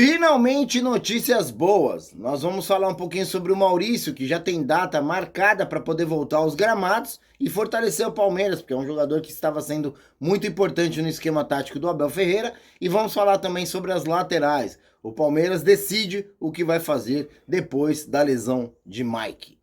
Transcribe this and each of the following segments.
Finalmente notícias boas. Nós vamos falar um pouquinho sobre o Maurício, que já tem data marcada para poder voltar aos gramados e fortalecer o Palmeiras, porque é um jogador que estava sendo muito importante no esquema tático do Abel Ferreira. E vamos falar também sobre as laterais. O Palmeiras decide o que vai fazer depois da lesão de Mike.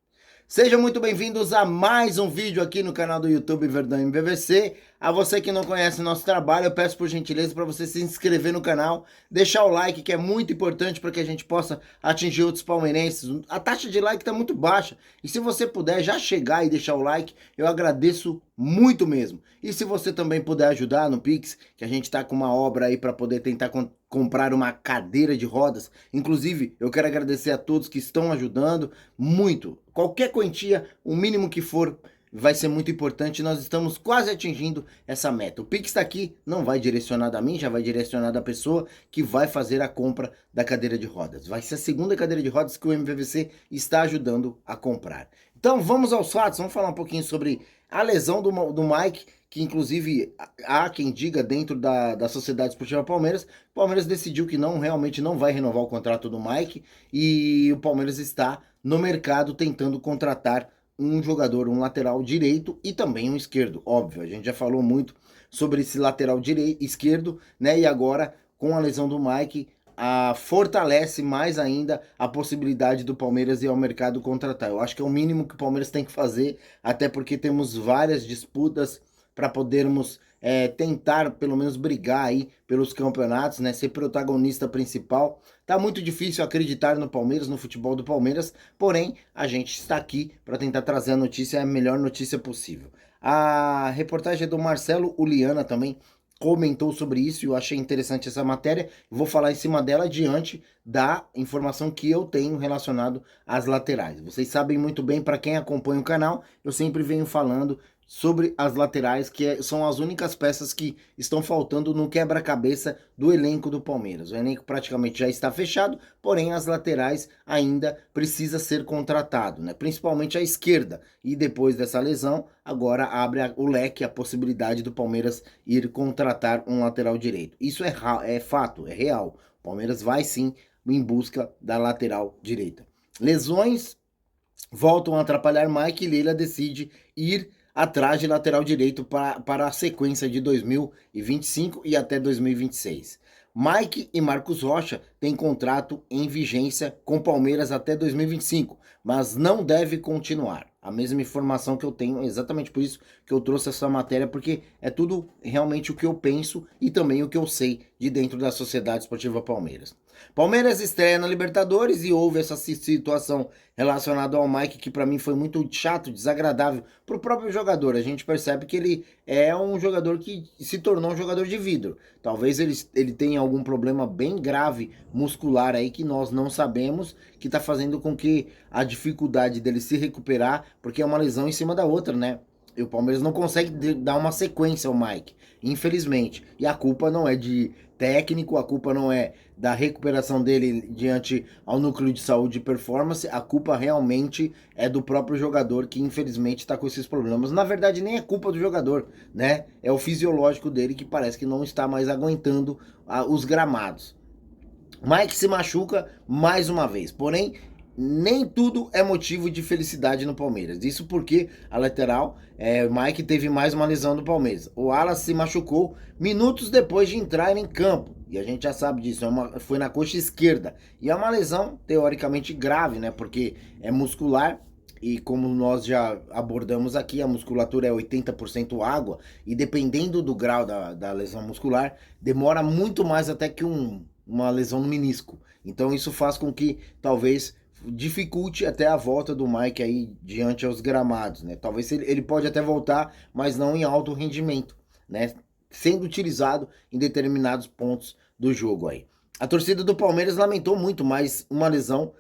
Sejam muito bem-vindos a mais um vídeo aqui no canal do YouTube Verdão MVVC. A você que não conhece o nosso trabalho, eu peço por gentileza para você se inscrever no canal, deixar o like, que é muito importante para que a gente possa atingir outros palmeirenses. A taxa de like está muito baixa e se você puder já chegar e deixar o like, eu agradeço muito mesmo. E se você também puder ajudar no Pix, que a gente está com uma obra aí para poder tentar comprar uma cadeira de rodas. Inclusive, eu quero agradecer a todos que estão ajudando muito. Qualquer quantia, o mínimo que for, vai ser muito importante. Nós estamos quase atingindo essa meta. O Pix está aqui, não vai direcionado a mim, já vai direcionado à pessoa que vai fazer a compra da cadeira de rodas. Vai ser a segunda cadeira de rodas que o MVVC está ajudando a comprar. Então vamos aos fatos, vamos falar um pouquinho sobre a lesão do Mike, que inclusive há quem diga dentro da Sociedade Esportiva Palmeiras. O Palmeiras decidiu que realmente não vai renovar o contrato do Mike e o Palmeiras está no mercado tentando contratar um jogador, um lateral direito e também um esquerdo, óbvio. A gente já falou muito sobre esse lateral esquerdo, né? E agora, com a lesão do Mike, fortalece mais ainda a possibilidade do Palmeiras ir ao mercado contratar. Eu acho que é o mínimo que o Palmeiras tem que fazer, até porque temos várias disputas para podermos tentar pelo menos brigar aí pelos campeonatos, né? Ser protagonista principal. Tá muito difícil acreditar no Palmeiras, no futebol do Palmeiras, porém a gente está aqui para tentar trazer a notícia, a melhor notícia possível. A reportagem é do Marcelo Uliana também comentou sobre isso e eu achei interessante essa matéria. Vou falar em cima dela diante da informação que eu tenho relacionado às laterais. Vocês sabem muito bem, para quem acompanha o canal, eu sempre venho falando sobre as laterais, que são as únicas peças que estão faltando no quebra-cabeça do elenco do Palmeiras. O elenco praticamente já está fechado, porém as laterais ainda precisa ser contratado, né? Principalmente a esquerda. E depois dessa lesão, agora abre o leque, a possibilidade do Palmeiras ir contratar um lateral direito. Isso é fato, é real. O Palmeiras vai sim em busca da lateral direita. Lesões voltam a atrapalhar Mike e Leila decide ir atrás de lateral direito para a sequência de 2025 e até 2026. Mike e Marcos Rocha têm contrato em vigência com Palmeiras até 2025, mas não deve continuar. A mesma informação que eu tenho, exatamente por isso que eu trouxe essa matéria, porque é tudo realmente o que eu penso e também o que eu sei de dentro da Sociedade Esportiva Palmeiras. Palmeiras estreia na Libertadores e houve essa situação relacionada ao Mike que para mim foi muito chato, desagradável para o próprio jogador. A gente percebe que ele é um jogador que se tornou um jogador de vidro. Talvez ele tenha algum problema bem grave muscular aí que nós não sabemos, que está fazendo com que a dificuldade dele se recuperar, porque é uma lesão em cima da outra, né? E o Palmeiras não consegue dar uma sequência ao Mike, infelizmente. E a culpa não é de técnico, a culpa não é da recuperação dele diante ao núcleo de saúde e performance, a culpa realmente é do próprio jogador que infelizmente está com esses problemas. Na verdade nem é culpa do jogador, né? É o fisiológico dele que parece que não está mais aguentando os gramados. Mike se machuca mais uma vez, porém nem tudo é motivo de felicidade no Palmeiras. Isso porque a lateral, Mike teve mais uma lesão do Palmeiras. O Alas se machucou minutos depois de entrar em campo. E a gente já sabe disso, foi na coxa esquerda. E é uma lesão teoricamente grave, né? Porque é muscular e como nós já abordamos aqui, a musculatura é 80% água. E dependendo do grau da lesão muscular, demora muito mais até que uma lesão no menisco. Então isso faz com que talvez dificulte até a volta do Mike aí diante aos gramados, né? Talvez ele pode até voltar, mas não em alto rendimento, né? Sendo utilizado em determinados pontos do jogo aí. A torcida do Palmeiras lamentou muito mais uma lesão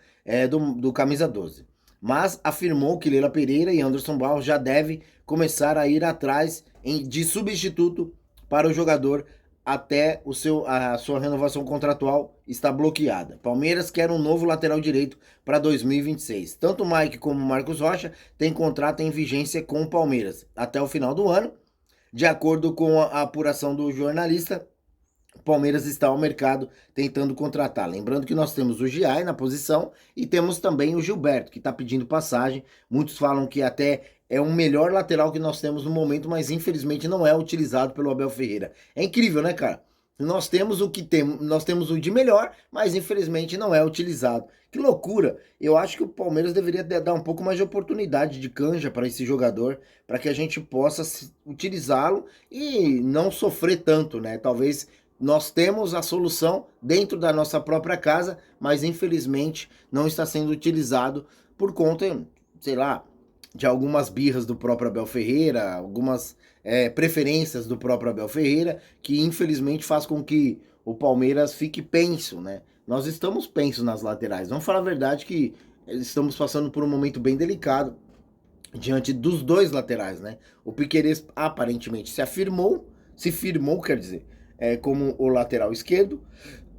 do camisa 12, mas afirmou que Leila Pereira e Anderson Barros já devem começar a ir atrás de substituto para o jogador até a sua renovação contratual está bloqueada. Palmeiras quer um novo lateral direito para 2026. Tanto Mike como Marcos Rocha têm contrato em vigência com o Palmeiras até o final do ano. De acordo com a apuração do jornalista, Palmeiras está ao mercado tentando contratar. Lembrando que nós temos o Giai na posição e temos também o Gilberto, que está pedindo passagem. Muitos falam que até é o melhor lateral que nós temos no momento, mas infelizmente não é utilizado pelo Abel Ferreira. É incrível, né, cara? Nós temos o que temos, nós temos o de melhor, mas infelizmente não é utilizado. Que loucura! Eu acho que o Palmeiras deveria dar um pouco mais de oportunidade de canja para esse jogador, para que a gente possa utilizá-lo e não sofrer tanto, né? Talvez nós temos a solução dentro da nossa própria casa, mas infelizmente não está sendo utilizado por conta, sei lá, de algumas birras do próprio Abel Ferreira, algumas preferências do próprio Abel Ferreira, que infelizmente faz com que o Palmeiras fique penso, né? Nós estamos pensos nas laterais. Vamos falar a verdade que estamos passando por um momento bem delicado diante dos dois laterais, né? O Piquerez aparentemente se firmou, quer dizer, como o lateral esquerdo,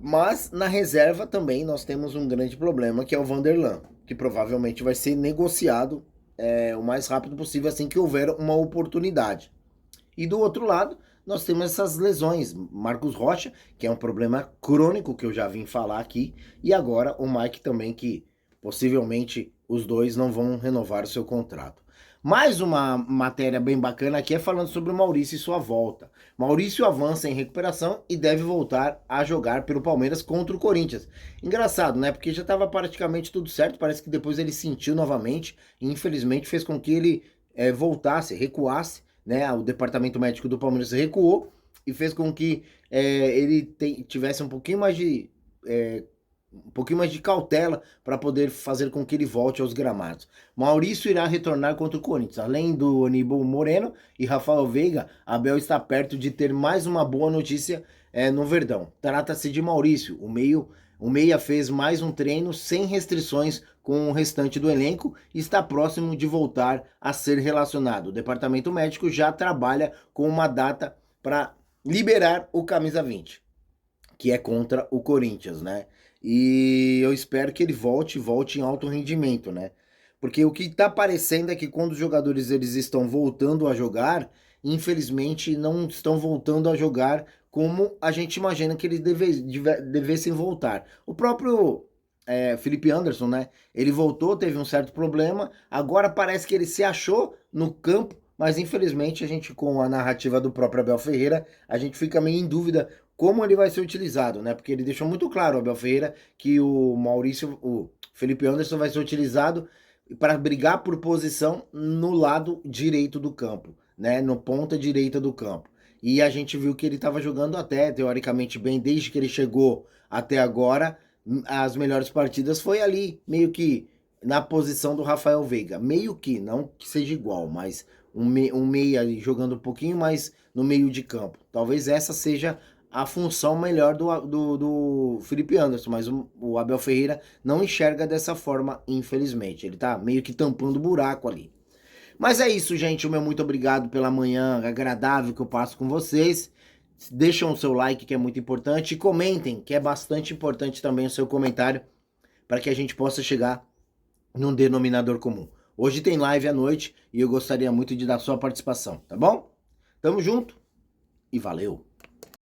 mas na reserva também nós temos um grande problema, que é o Vanderlan, que provavelmente vai ser negociado o mais rápido possível assim que houver uma oportunidade. E do outro lado, nós temos essas lesões. Marcos Rocha, que é um problema crônico que eu já vim falar aqui, e agora o Mike também, que possivelmente os dois não vão renovar o seu contrato. Mais uma matéria bem bacana aqui é falando sobre o Maurício e sua volta. Maurício avança em recuperação e deve voltar a jogar pelo Palmeiras contra o Corinthians. Engraçado, né? Porque já estava praticamente tudo certo, parece que depois ele sentiu novamente e infelizmente fez com que ele recuasse, né? O departamento médico do Palmeiras recuou e fez com que ele tivesse um pouquinho mais de cautela para poder fazer com que ele volte aos gramados. Maurício irá retornar contra o Corinthians. Além do Aníbal Moreno e Rafael Veiga, Abel está perto de ter mais uma boa notícia no Verdão. Trata-se de Maurício. O meia fez mais um treino sem restrições com o restante do elenco e está próximo de voltar a ser relacionado. O departamento médico já trabalha com uma data para liberar o camisa 20, que é contra o Corinthians, né? E eu espero que ele volte em alto rendimento, né? Porque o que está parecendo é que quando os jogadores eles estão voltando a jogar, infelizmente não estão voltando a jogar como a gente imagina que eles devessem voltar. O próprio Felipe Anderson, né? Ele voltou, teve um certo problema, agora parece que ele se achou no campo, mas infelizmente a gente, com a narrativa do próprio Abel Ferreira, a gente fica meio em dúvida como ele vai ser utilizado, né? Porque ele deixou muito claro, Abel Ferreira, que o Felipe Anderson vai ser utilizado para brigar por posição no lado direito do campo, né? No ponta direita do campo. E a gente viu que ele estava jogando até teoricamente bem desde que ele chegou até agora. As melhores partidas foi ali, meio que na posição do Rafael Veiga. Meio que, não que seja igual, mas um meia jogando um pouquinho mais no meio de campo. Talvez essa seja a função melhor do Felipe Anderson, mas o Abel Ferreira não enxerga dessa forma, infelizmente. Ele tá meio que tampando o buraco ali. Mas é isso, gente. O meu muito obrigado pela manhã agradável que eu passo com vocês. Deixam o seu like, que é muito importante, e comentem, que é bastante importante também o seu comentário, para que a gente possa chegar num denominador comum. Hoje tem live à noite e eu gostaria muito de dar sua participação, tá bom? Tamo junto e valeu!